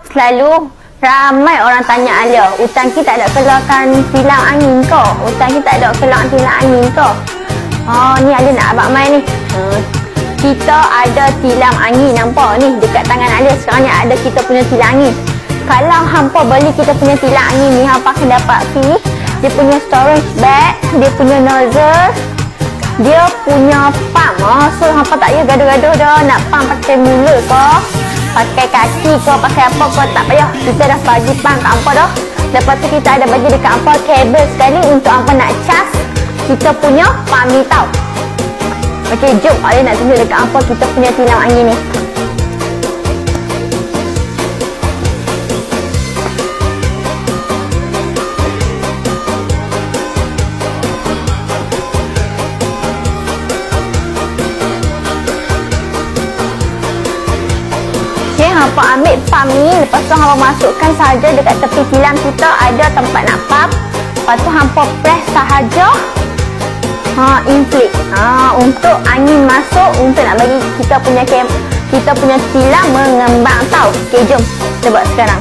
Selalu ramai orang tanya Alia, Utan kita tak ada keluarkan tilam angin ke? Utan kita tak ada keluarkan tilam angin ke? Ni Alia nak abang main ni. Kita ada tilam angin, nampak ni dekat tangan Alia sekarang ni ada kita punya tilam angin. Kalau hampa beli kita punya tilam angin ni, hampa akan dapat free dia punya storage bag, dia punya nozzle, dia punya pump. So hampa tak payah gaduh-gaduh dah nak pump pakai mulut ke, pakai kaki ke, pakai apa ke, tak payah. Kita dah bagi pump kat hampa dah. Lepas tu kita ada bagi dekat hampa kabel sekali untuk hampa nak cas kita punya pump ni tau. Okey, jom Alia nak tunjuk dekat hampa kita punya tilam angin ni. Hampa ambil pump ni, lepas tu hampa masukkan sahaja dekat tepi tilam kita ada tempat nak pump. Lepas tu hampa press sahaja inflate untuk angin masuk, untuk nak bagi kita punya tilam mengembang tau. Okey, jom kita buat sekarang.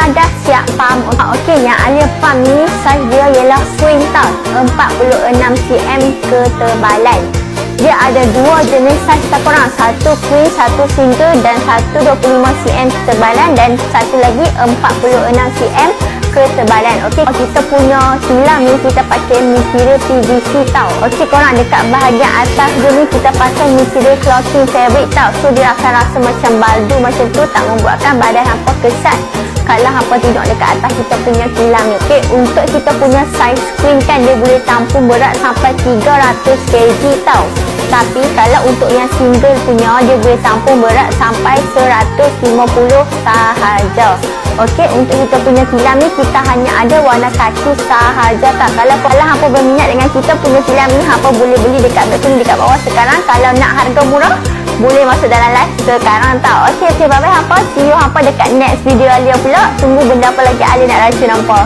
Dah siap pump. Okey, yang Alia pump ni saiz dia ialah swing tau, 46 cm ketebalan. Dia ada dua jenis saiz tak kurang, satu queen, satu single dan satu 25 cm ketebalan dan satu lagi 46 cm ketebalan. Okey, kita punya tilam ni kita pakai material PVC tau. Okey, korang dekat bahagian atas dia ni kita pakai material clothing fabric tau. So dia akan rasa macam baldu macam tu, tak membuatkan badan hampa kesat kalau hampa tengok dekat atas kita punya tilam ni. Okey, untuk kita punya size queen kan dia boleh tampung berat sampai 300 kg tau. Tapi kalau untuk yang single punya dia boleh tampung berat sampai 150 sahaja. Okey, untuk kita punya tilam ni kita hanya ada warna kaki sahaja tak. Kalau hampa berminat dengan kita punya tilam ni, hampa boleh beli dekat button dekat bawah sekarang. Kalau nak harga murah, boleh masuk dalam live sekarang tau. Okey, bye bye hampa. See you hampa dekat next video Alia pula. Tunggu benda apa lagi Alia nak racun hampa.